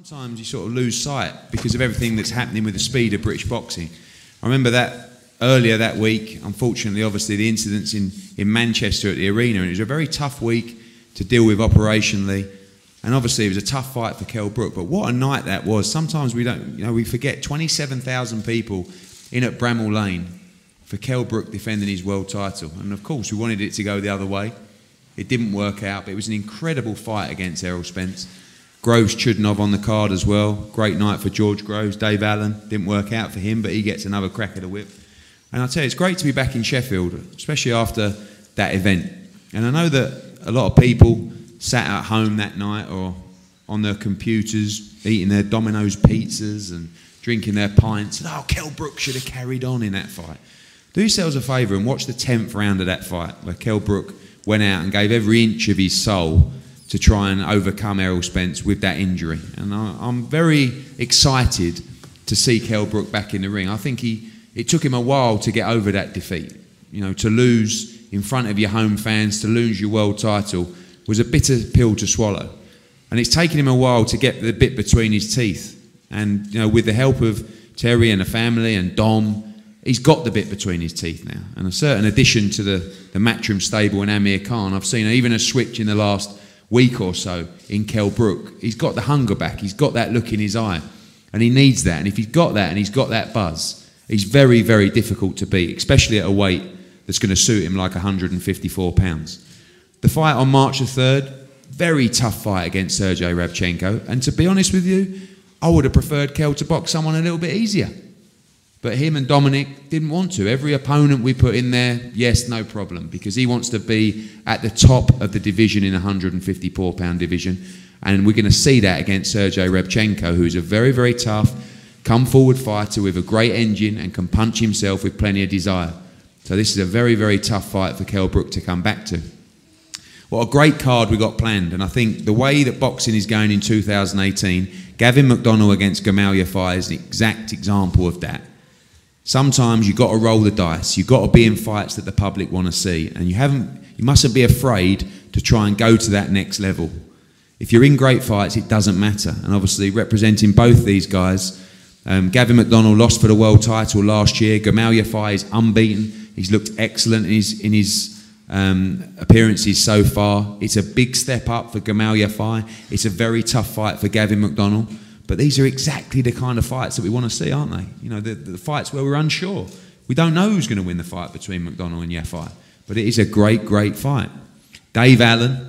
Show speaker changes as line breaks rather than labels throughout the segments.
sometimes you sort of lose sight because of everything that's happening with the speed of British boxing. I remember that earlier that week, unfortunately, obviously, the incidents in Manchester at the arena, and it was a very tough week to deal with operationally. And obviously, it was a tough fight for Kell Brook. But what a night that was. Sometimes we forget 27,000 people in at Bramall Lane for Kell Brook defending his world title. And of course, we wanted it to go the other way. It didn't work out, but it was an incredible fight against Errol Spence. Groves Chudnov on the card as well. Great night for George Groves. Dave Allen, didn't work out for him, but he gets another crack at the whip. And I'll tell you, it's great to be back in Sheffield, especially after that event. And I know that a lot of people sat at home that night or on their computers, eating their Domino's pizzas and drinking their pints. And, oh, Kell Brook should have carried on in that fight. Do yourselves a favour and watch the 10th round of that fight, where Kell Brook went out and gave every inch of his soul to try and overcome Errol Spence with that injury. And I'm very excited to see Kell Brook back in the ring. I think it took him a while to get over that defeat. You know, to lose in front of your home fans, to lose your world title, was a bitter pill to swallow. And it's taken him a while to get the bit between his teeth. And, you know, with the help of Terry and the family and Dom, he's got the bit between his teeth now. And a certain addition to the Matchroom stable and Amir Khan, I've seen even a switch in the last week or so in Kell Brook. He's got the hunger back. He's got that look in his eye. And he needs that. And if he's got that and he's got that buzz, he's very, very difficult to beat, especially at a weight that's going to suit him like 154 pounds. The fight on March the 3rd, very tough fight against Sergey Rabchenko. And to be honest with you, I would have preferred Kell to box someone a little bit easier. But him and Dominic didn't want to. Every opponent we put in there, yes, no problem, because he wants to be at the top of the division in the 154-pound division. And we're going to see that against Sergey Rabchenko, who's a very, very tough, come-forward fighter with a great engine and can punch himself with plenty of desire. So this is a very, very tough fight for Kell Brook to come back to. What a great card we got planned. And I think the way that boxing is going in 2018, Gavin McDonnell against Gamal Yafai is an exact example of that. Sometimes you've got to roll the dice. You've got to be in fights that the public want to see. And you mustn't be afraid to try and go to that next level. If you're in great fights, it doesn't matter. And obviously representing both these guys, Gavin McDonnell lost for the world title last year. Gamal Yafai is unbeaten. He's looked excellent in his appearances so far. It's a big step up for Gamal Yafai. It's a very tough fight for Gavin McDonnell. But these are exactly the kind of fights that we want to see, aren't they? You know, the fights where we're unsure. We don't know who's going to win the fight between McDonnell and Yafai. But it is a great, great fight. Dave Allen.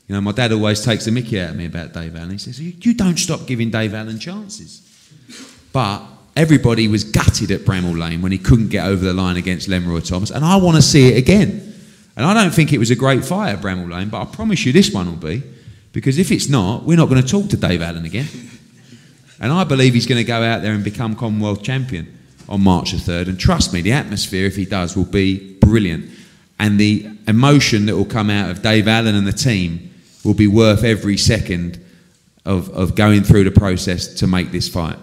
You know, my dad always takes the mickey out of me about Dave Allen. He says, you don't stop giving Dave Allen chances. But everybody was gutted at Bramall Lane when he couldn't get over the line against Lemuel Thomas. And I want to see it again. And I don't think it was a great fight at Bramall Lane, but I promise you this one will be. Because if it's not, we're not going to talk to Dave Allen again. And I believe he's going to go out there and become Commonwealth champion on March the 3rd. And trust me, the atmosphere, if he does, will be brilliant. And the emotion that will come out of Dave Allen and the team will be worth every second of going through the process to make this fight.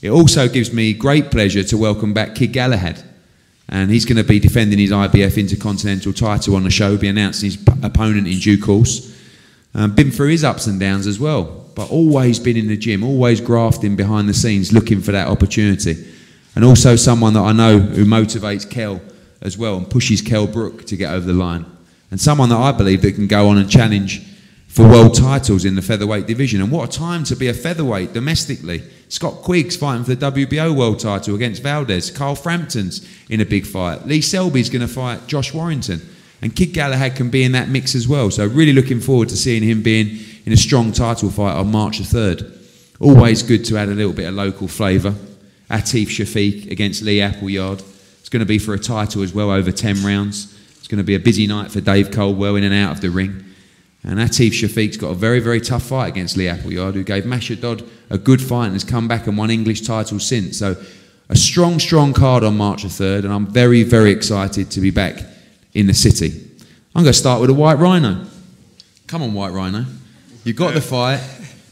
It also gives me great pleasure to welcome back Kid Galahad. And he's going to be defending his IBF Intercontinental title on the show, be announcing his opponent in due course. Been through his ups and downs as well, but always been in the gym, always grafting behind the scenes, looking for that opportunity. And also someone that I know who motivates Kell as well and pushes Kell Brook to get over the line. And someone that I believe that can go on and challenge for world titles in the featherweight division. And what a time to be a featherweight domestically. Scott Quigg's fighting for the WBO world title against Valdez. Carl Frampton's in a big fight. Lee Selby's going to fight Josh Warrington. And Kid Galahad can be in that mix as well. So really looking forward to seeing him being in a strong title fight on March the 3rd. Always good to add a little bit of local flavour. Atif Shafiq against Lee Appleyard. It's going to be for a title as well, over 10 rounds. It's going to be a busy night for Dave Coldwell in and out of the ring. And Atif Shafiq's got a very, very tough fight against Lee Appleyard, who gave Masha Dodd a good fight and has come back and won English titles since. So a strong, strong card on March the 3rd, and I'm very, very excited to be back in the city. I'm going to start with a White Rhino. Come on, White Rhino. You've got the fight.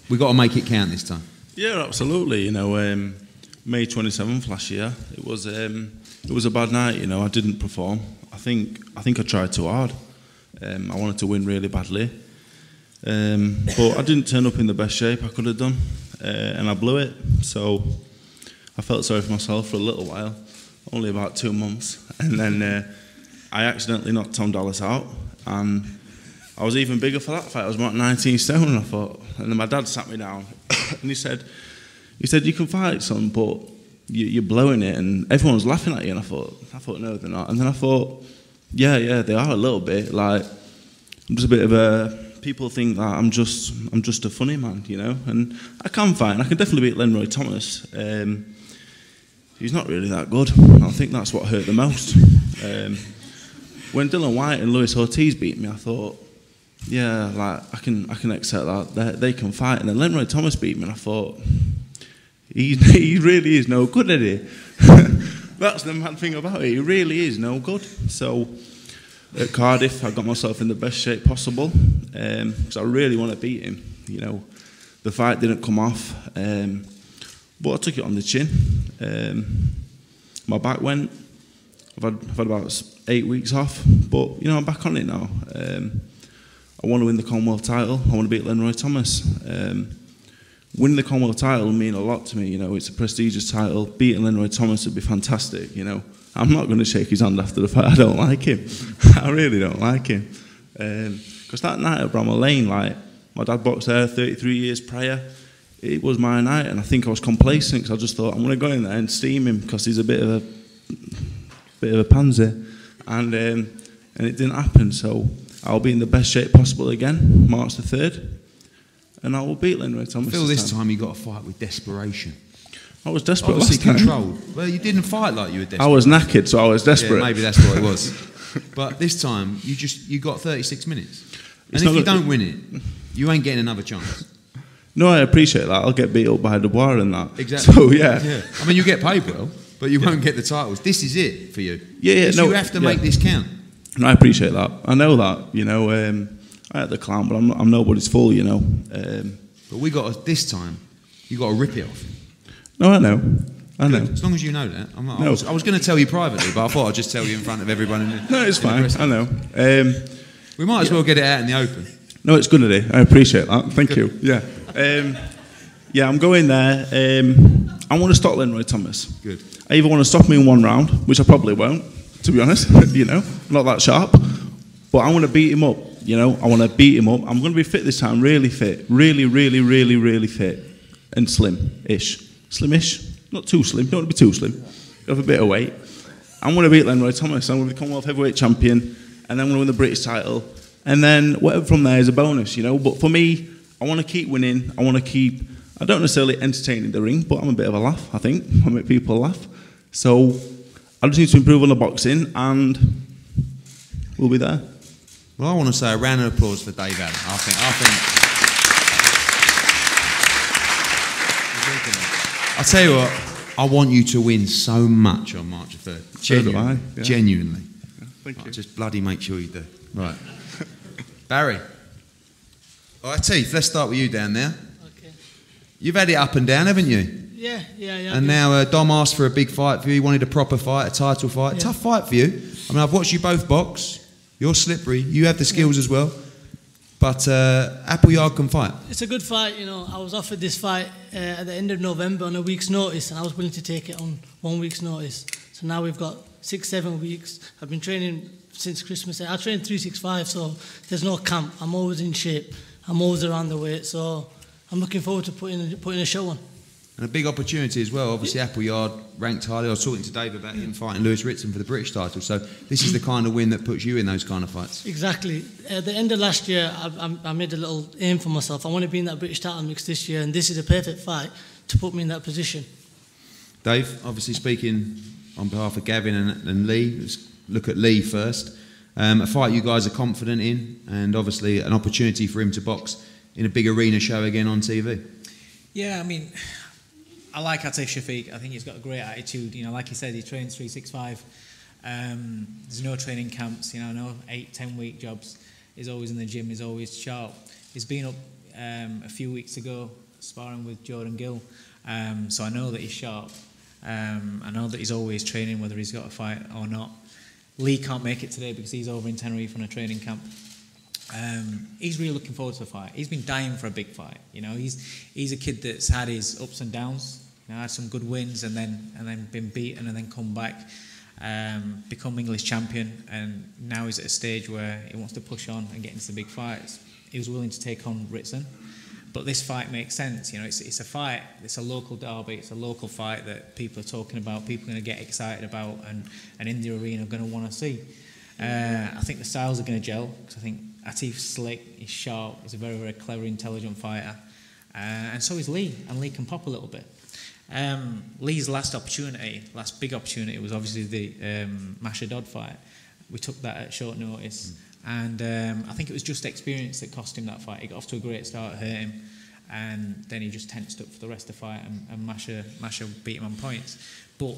We've got to make it count this time. Yeah, absolutely. You know, May 27th last year, it was a bad night. You know, I didn't perform. I think I tried too hard. I wanted to win really badly, but I didn't turn up in the best shape I could have done.
and I blew it. So I felt sorry for myself for a little while, only about 2 months, and then I accidentally knocked Tom Dallas out, and I was even bigger for that fight. I was about 19 stone, and I thought, and then my dad sat me down, and he said, you can fight, son, but you're blowing it, and everyone's laughing at you. And I thought, no, they're not. And then I thought, yeah, they are a little bit. Like, I'm just a bit of a. People think that I'm just a funny man, you know. And I can fight, and I can definitely beat Lenroy Thomas. He's not really that good. I think that's what hurt the most. When Dylan White and Luis Ortiz beat me, I thought, yeah, like I can accept that they can fight. And then Lenroy Thomas beat me, and I thought, he really is no good at it. That's the mad thing about it. He really is no good. So at Cardiff, I got myself in the best shape possible because I really want to beat him. You know, the fight didn't come off, but I took it on the chin. My back went. I've had about 8 weeks off, but you know I'm back on it now. I want to win the Commonwealth title. I want to beat Lenroy Thomas. Winning the Commonwealth title will mean a lot to me. You know, it's a prestigious title. Beating Lenroy Thomas would be fantastic. You know, I'm not going to shake his hand after the fight. I don't like him. I really don't like him. Because that night at Bramall Lane, like my dad boxed there 33 years prior. It was my night, and I think I was complacent because I just thought I'm going to go in there and steam him because he's a bit of a pansy, and it didn't happen. So I'll be in the best shape possible again, March the 3rd. And I will beat Lenroy Thomas.
I feel this time you got to fight with desperation.
I was desperate
Obviously
last time.
Controlled. Well, you didn't fight like you were desperate.
I was knackered, so I was desperate.
Yeah, maybe that's what it was. But this time, you got 36 minutes. And if you don't win it, you ain't getting another chance.
No, I appreciate that. I'll get beat up by Dubois and that.
Exactly.
So, yeah.
I mean, you get paid well, but you won't get the titles. This is it for you.
Yeah. No,
you have to make this count.
No, I appreciate that. I know that, you know. I had the clown, but I'm nobody's fool, you know.
But this time, you got to rip it off.
No, I know.
As long as you know that. I was going to tell you privately, but I thought I'd just tell you in front of everyone.
No, it's fine. I know.
We might as well get it out in the open.
No, it's good today. I appreciate that. Thank you. Yeah. I'm going there. I want to stop Lenroy Thomas.
Good.
I either want to stop him in one round, which I probably won't, to be honest. You know, not that sharp. But I want to beat him up. You know, I want to beat him up. I'm going to be fit this time, really fit. Really, really, really, really fit. And slim-ish. Slim-ish. Not too slim. Don't want to be too slim. Have a bit of weight. I'm going to beat Lenroy Thomas. I'm going to be Commonwealth Heavyweight Champion. And then I'm going to win the British title. And then whatever from there is a bonus, you know. But for me, I want to keep winning. I don't necessarily entertain in the ring, but I'm a bit of a laugh, I think. I make people laugh. So I just need to improve on the boxing, and we'll be there.
Well, I want to say a round of applause for Dave Allen. I think. I'll tell you what, I want you to win so much on March 3rd. Genuinely.
Yeah.
Genuinely.
Yeah, thank you.
Just bloody make sure you do. Right. Barry. All right, Teeth, let's start with you down there.
Okay.
You've had it up and down, haven't you?
Yeah.
And now Dom asked for a big fight for you. He wanted a proper fight, a title fight.
Yeah.
Tough fight for you. I mean, I've watched you both box. You're slippery. You have the skills as well. But Appleyard can fight.
It's a good fight, you know. I was offered this fight at the end of November on a week's notice, and I was willing to take it on 1 week's notice. So now we've got 6-7 weeks. I've been training since Christmas. I train 365, so there's no camp. I'm always in shape. I'm always around the weight, so I'm looking forward to putting a show on.
And a big opportunity as well. Obviously, Appleyard ranked highly. I was talking to Dave about him fighting Lewis Ritson for the British title. So this is the kind of win that puts you in those kind of fights.
Exactly. At the end of last year, I made a little aim for myself. I want to be in that British title mix this year, and this is a perfect fight to put me in that position.
Dave, obviously speaking on behalf of Gavin and Lee, let's look at Lee first. A fight you guys are confident in, and obviously an opportunity for him to box in a big arena show again on TV.
Yeah, I mean, I like Atef Shafiq. I think he's got a great attitude. You know, like he said, he trains 365. There's no training camps. You know, no 8-10 week jobs. He's always in the gym. He's always sharp. He's been up a few weeks ago sparring with Jordan Gill, so I know that he's sharp. I know that he's always training, whether he's got a fight or not. Lee can't make it today because he's over in Tenerife on a training camp. He's really looking forward to the fight. He's been dying for a big fight. You know, he's a kid that's had his ups and downs. You know, had some good wins and then been beaten and then come back, become English champion, and now he's at a stage where he wants to push on and get into the big fights. He was willing to take on Ritson, but this fight makes sense. You know, it's a fight. It's a local derby. It's a local fight that people are talking about. People are going to get excited about, and in the arena are going to want to see. I think the styles are going to gel, because I think Atif's slick, he's sharp, he's a very, very clever, intelligent fighter, and so is Lee, and Lee can pop a little bit. Lee's last big opportunity was obviously the Masha Dodd fight. We took that at short notice, and I think it was just experience that cost him that fight. He got off to a great start, hurt him, and then he just tensed up for the rest of the fight, and Masha beat him on points. But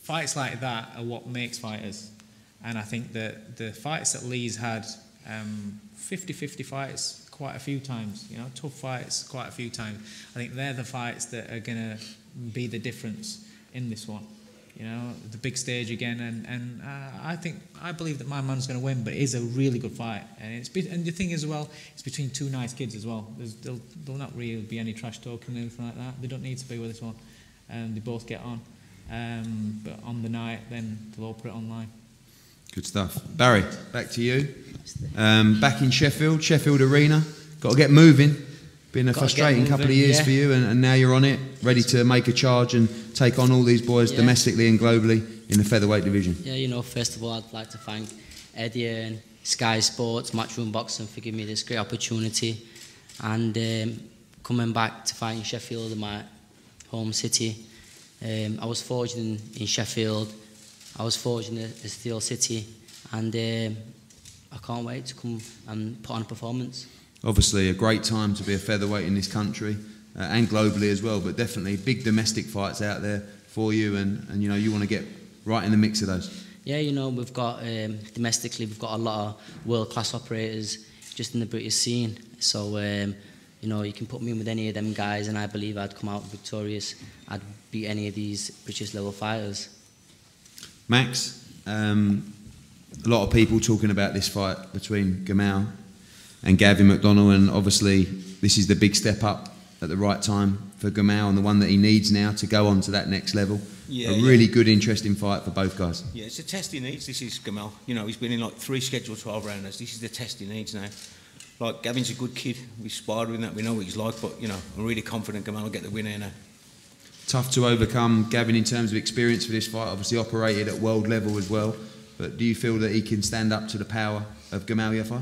fights like that are what makes fighters, and I think that the fights that Lee's had, 50-50 fights quite a few times, you know, tough fights quite a few times. I think they're the fights that are going to be the difference in this one. You know, the big stage again, and I believe that my man's going to win, but it is a really good fight, and the thing is, well, it's between two nice kids as well. There'll not really be any trash talking or anything like that. They don't need to be with this one, and they both get on. But on the night, then they'll all put it online.
Good stuff. Barry, back to you. Back in Sheffield Arena. Got to get moving. Been a frustrating couple of years for you, and now you're on it, ready to make a charge and take on all these boys domestically and globally in the featherweight division.
Yeah, you know, first of all, I'd like to thank Eddie and Sky Sports, Matchroom Boxing, for giving me this great opportunity, and coming back to fight in Sheffield, in my home city. I was forged in Sheffield. I was forged in the Steel City, and I can't wait to come and put on a performance.
Obviously a great time to be a featherweight in this country and globally as well, but definitely big domestic fights out there for you, and you know, you want to get right in the mix of those.
Yeah, you know, we've got domestically, we've got a lot of world-class operators just in the British scene, so you know, you can put me in with any of them guys and I believe I'd come out victorious. I'd beat any of these British level fighters.
Max, a lot of people talking about this fight between Gamal and Gavin McDonnell, and obviously this is the big step up at the right time for Gamal, and the one that he needs now to go on to that next level.
Yeah,
a really good, interesting fight for both guys.
Yeah, it's a test he needs. This is Gamal. You know, he's been in like 3 scheduled 12 rounders. This is the test he needs now. Like, Gavin's a good kid. We sparred with that. We know what he's like, but, you know, I'm really confident Gamal will get the win here now.
Tough to overcome Gavin in terms of experience for this fight. Obviously operated at world level as well. But do you feel that he can stand up to the power of Gamal Yafai?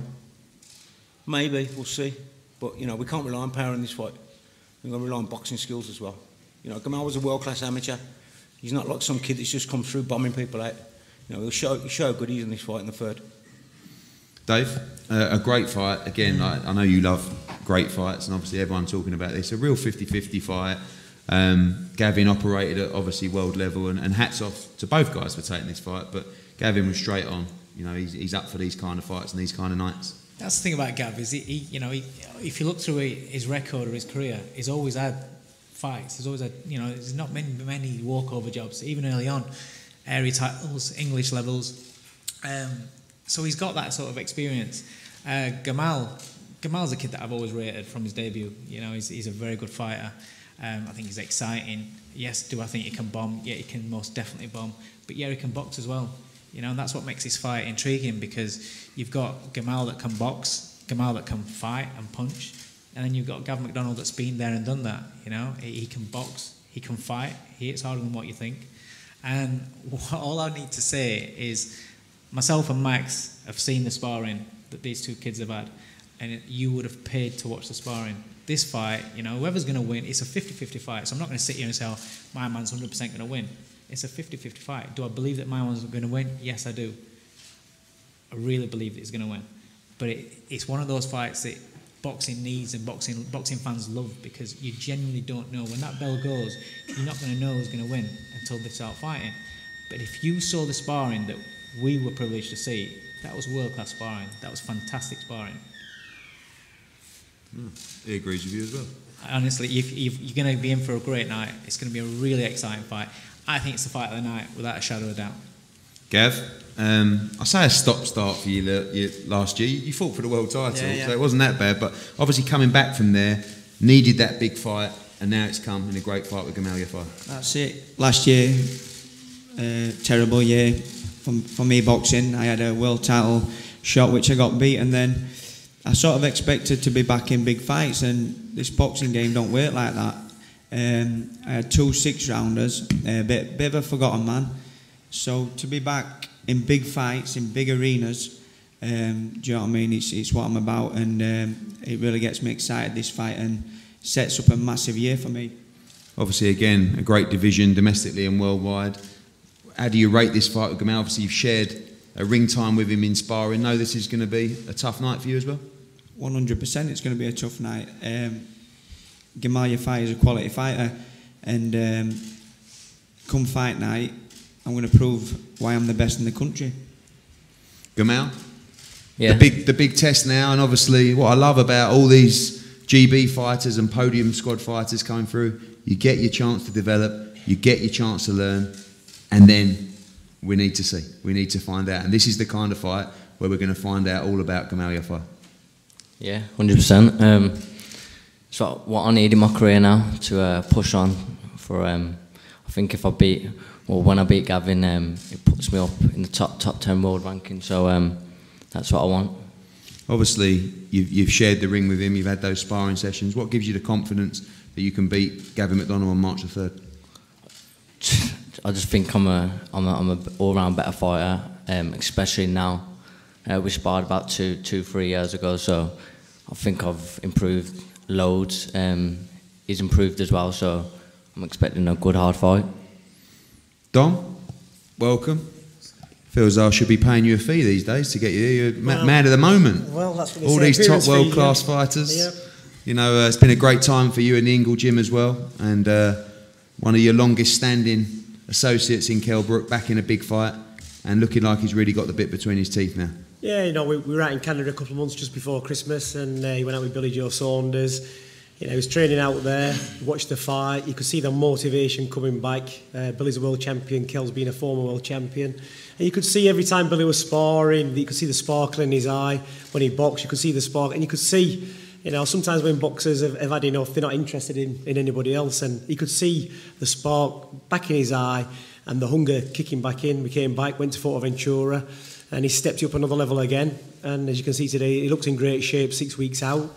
Maybe, we'll see. But, you know, we can't rely on power in this fight. We've got to rely on boxing skills as well. You know, Gamal was a world-class amateur. He's not like some kid that's just come through bombing people out. You know, he'll show how good he is in this fight in the third.
Dave, a great fight. Again, I know you love great fights, and obviously everyone talking about this. A real 50-50 fight. Gavin operated at obviously world level, and hats off to both guys for taking this fight. But Gavin was straight on. You know, he's up for these kind of fights and these kind of nights.
That's the thing about Gav, is he if you look through his record or his career, he's always had fights. He's always had, you know, there's not many walkover jobs, even early on, area titles, English levels. So he's got that sort of experience. Gamal's a kid that I've always rated from his debut. You know, he's a very good fighter. I think he's exciting. Yes, do I think he can bomb? Yeah, he can most definitely bomb. But yeah, he can box as well. You know, and that's what makes this fight intriguing, because you've got Gamal that can box, Gamal that can fight and punch, and then you've got Gav McDonnell that's been there and done that. You know, he can box, he can fight, he hits harder than what you think. And all I need to say is, myself and Max have seen the sparring that these two kids have had, and you would have paid to watch the sparring. This fight, you know, whoever's going to win, it's a 50-50 fight, so I'm not going to sit here and say, oh, my man's 100% going to win. It's a 50-50 fight. Do I believe that my one's going to win? Yes, I do. I really believe that he's going to win. But it's one of those fights that boxing needs and boxing fans love, because you genuinely don't know. When that bell goes, you're not going to know who's going to win until they start fighting. But if you saw the sparring that we were privileged to see, that was world-class sparring. That was fantastic sparring.
He agrees with you as well.
Honestly, you're going to be in for a great night. It's going to be a really exciting fight. I think it's the fight of the night, without a shadow of a doubt.
Gav, I say a stop-start for you last year. You fought for the world title, so it wasn't that bad. But obviously coming back from there, needed that big fight, and now it's come in a great fight with Gamal Yafai.
That's it. Last year, terrible year for me boxing. I had a world title shot which I got beat, and then I sort of expected to be back in big fights, and this boxing game don't work like that. I had 2 6-rounders, a bit of a forgotten man. So to be back in big fights, in big arenas, do you know what I mean? It's what I'm about, and it really gets me excited, this fight, and sets up a massive year for me.
Obviously, again, a great division domestically and worldwide. How do you rate this fight with Gamal? Obviously, you've shared a ring time with him in sparring. Know this is going to be a tough night for you as well? 100%,
it's going to be a tough night. Gamal Yafai is a quality fighter, and come fight night, I'm going to prove why I'm the best in the country.
Gamal?
Yeah.
The big test now, and obviously what I love about all these GB fighters and podium squad fighters coming through, you get your chance to develop, you get your chance to learn, and then we need to see. We need to find out. And this is the kind of fight where we're going to find out all about Gamal Yafai.
Yeah, 100%. It's what I need in my career now to push on for. I think if I when I beat Gavin, it puts me up in the top 10 world ranking. So that's what I want.
Obviously, you've shared the ring with him. You've had those sparring sessions. What gives you the confidence that you can beat Gavin McDonnell on March the 3rd?
I just think I'm a all-round better fighter, especially now. We sparred about 2-3 years ago, so I think I've improved loads. He's improved as well, so I'm expecting a good hard fight.
Dom, welcome. Feels I should be paying you a fee these days to get you here. You're mad at the moment.
Well, that's what
all these top world-class fighters.
Yep.
You know, it's been a great time for you in the Ingle Gym as well, and one of your longest-standing associates in Kell Brook back in a big fight, and looking like he's really got the bit between his teeth now.
Yeah, you know, we were out in Canada a couple of months just before Christmas, and he went out with Billy Joe Saunders. You know, he was training out there, watched the fight. You could see the motivation coming back. Billy's a world champion, Kell's been a former world champion. And you could see every time Billy was sparring, you could see the sparkle in his eye. When he boxed, you could see the spark, and you could see, you know, sometimes when boxers have had enough, they're not interested in anybody else, and you could see the spark back in his eye and the hunger kicking back in. We came back, went to Fuerteventura, and he stepped up another level again. And as you can see today, he looks in great shape 6 weeks out.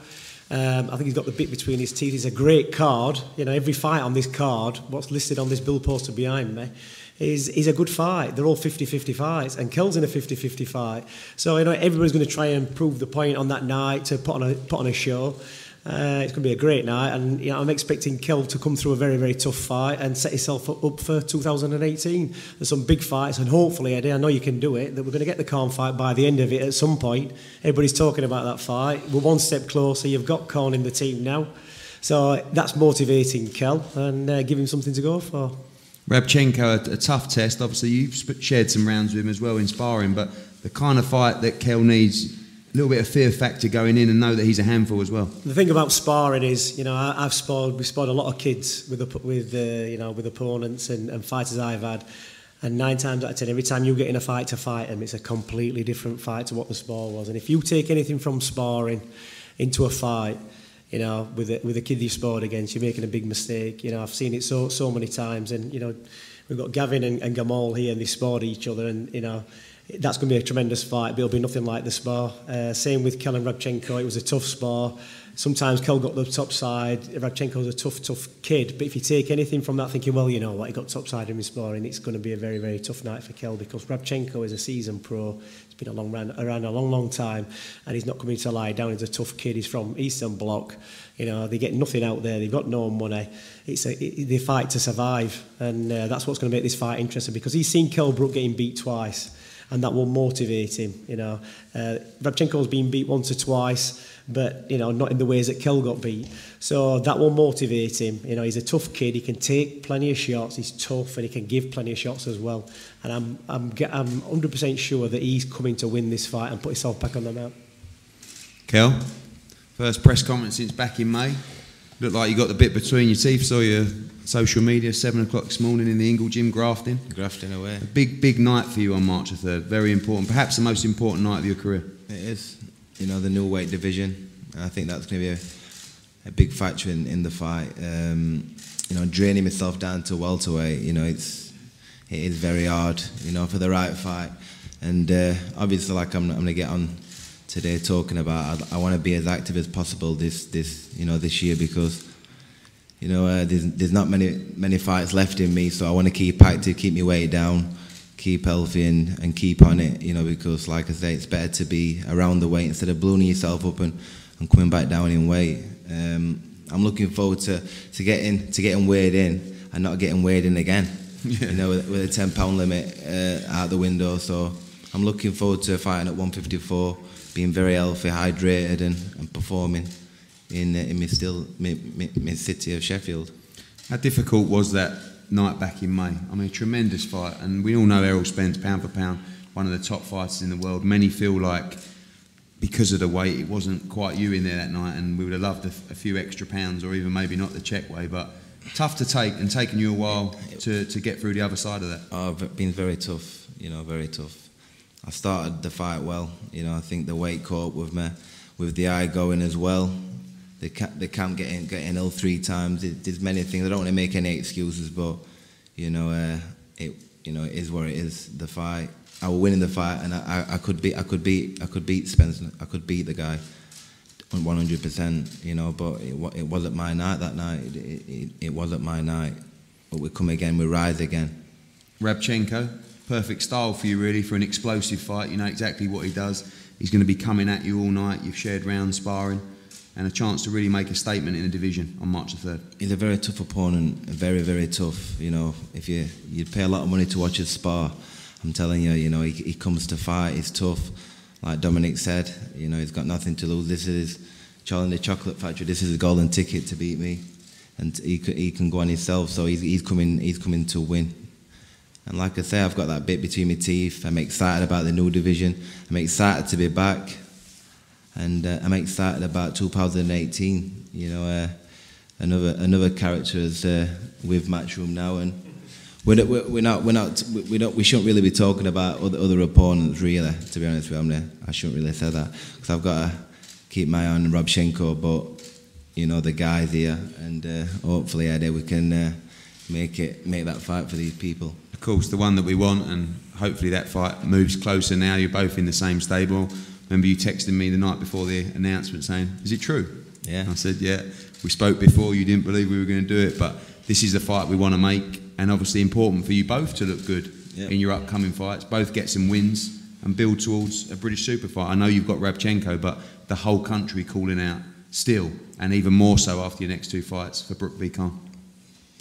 I think he's got the bit between his teeth. It's a great card. You know, every fight on this card, what's listed on this bill poster behind me, is a good fight. They're all 50-50 fights, and Kell's in a 50-50 fight. So, you know, everybody's going to try and prove the point on that night to put on a show. It's going to be a great night, and you know, I'm expecting Kell to come through a very, very tough fight and set himself up for 2018. There's some big fights, and hopefully, Eddie, I know you can do it, that we're going to get the Khan fight by the end of it at some point. Everybody's talking about that fight. We're one step closer. You've got Khan in the team now. So that's motivating Kell, and give him something to go for.
Rabchenko, a tough test. Obviously, you've shared some rounds with him as well in sparring, but the kind of fight that Kell needs, a little bit of fear factor going in and know that he's a handful as well. The
thing about sparring is, you know, we've sparred a lot of kids with opponents and fighters I've had, and 9 times out of 10, every time you get in a fight to fight them, it's a completely different fight to what the spar was. And if you take anything from sparring into a fight, you know, with a kid you've sparred against, you're making a big mistake. You know, I've seen it so many times, and you know, we've got Gavin and Gamal here, and they sparred each other, and you know, that's going to be a tremendous fight, but it'll be nothing like the spar. Same with Kell and Rabchenko. It was a tough spar. Sometimes Kell got the top side. Rabchenko's a tough kid. But if you take anything from that, thinking, well, you know what, he got top side in his sparring, it's going to be a very, very tough night for Kell, because Rabchenko is a seasoned pro. He's been around a long time, and he's not coming to lie down. He's a tough kid. He's from Eastern Bloc. You know, they get nothing out there. They've got no money. They fight to survive, and that's what's going to make this fight interesting, because he's seen Kell Brook getting beat twice, and that will motivate him. You know, Rabchenko's been beat once or twice, but you know, not in the ways that Kell got beat. So that will motivate him. You know, he's a tough kid. He can take plenty of shots. He's tough, and he can give plenty of shots as well. And I'm 100% sure that he's coming to win this fight and put himself back on the map.
Kell, first press conference since back in May. Looked like you got the bit between your teeth. Saw your social media 7 o'clock this morning in the Ingle gym grafting.
Grafting away.
A big night for you on March the 3rd. Very important, perhaps the most important night of your career.
It is. You know, the new weight division. I think that's going to be a big factor in the fight. You know, draining myself down to welterweight. You know, it is very hard. You know, for the right fight. And obviously, like I'm going to get on today talking about, I want to be as active as possible this year, because you know there's not many fights left in me, so I want to keep active, keep my weight down, keep healthy and keep on it, you know, because like I say, it's better to be around the weight instead of ballooning yourself up and coming back down in weight. I'm looking forward to getting weighed in and not getting weighed in again. Yeah. You know, with a 10-pound limit out the window. So I'm looking forward to fighting at 154. Being very healthy, hydrated, and performing in my city of Sheffield.
How difficult was that night back in May? I mean, a tremendous fight, and we all know Errol Spence, pound for pound, one of the top fighters in the world. Many feel like because of the weight, it wasn't quite you in there that night, and we would have loved a few extra pounds, or even maybe not the check way, but tough to take, and taken you a while to get through the other side of that.
Oh, it's been very tough, you know, very tough. I started the fight well, you know. I think the weight caught up with me, with the eye going as well. The camp getting ill 3 times. There's many things. I don't want to make any excuses, but you know, it is what it is. The fight, I was winning the fight, and I could beat Spencer. I could beat the guy 100%. You know, but it wasn't my night that night. It wasn't my night. But we come again, we rise again.
Rabchenko. Perfect style for you, really, for an explosive fight. You know exactly what he does. He's going to be coming at you all night. You've shared rounds, sparring, and a chance to really make a statement in the division on March the 3rd. He's
a very tough opponent, very, very tough. You know, if you'd pay a lot of money to watch his spar, I'm telling you, you know, he comes to fight. He's tough. Like Dominic said, you know, he's got nothing to lose. This is Charlie in the Chocolate Factory. This is a golden ticket to beat me, and he can go on himself. So he's coming to win. And like I say, I've got that bit between my teeth. I'm excited about the new division. I'm excited to be back. And I'm excited about 2018. You know, another character is with Matchroom now. And we shouldn't really be talking about other opponents, really, to be honest with you. I shouldn't really say that. Because I've got to keep my eye on Rabchenko. But, you know, the guys here. And hopefully, Eddie, we can make that fight for these people.
Of course, the one that we want, and hopefully that fight moves closer now. You're both in the same stable. Remember you texted me the night before the announcement saying, "Is it true?"
Yeah.
I said, "Yeah." We spoke before. You didn't believe we were going to do it, but this is the fight we want to make, and obviously important for you both to look good in your upcoming fights. Both get some wins and build towards a British super fight. I know you've got Rabchenko, but the whole country calling out still, and even more so after your next 2 fights for Brook v. Khan.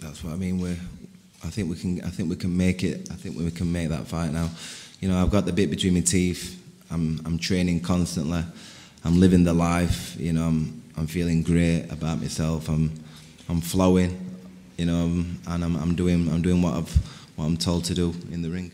That's what I mean. I think we can make it. I think we can make that fight now. You know, I've got the bit between my teeth. I'm training constantly. I'm living the life. You know, I'm feeling great about myself. I'm flowing. You know, and I'm doing what I'm told to do in the ring.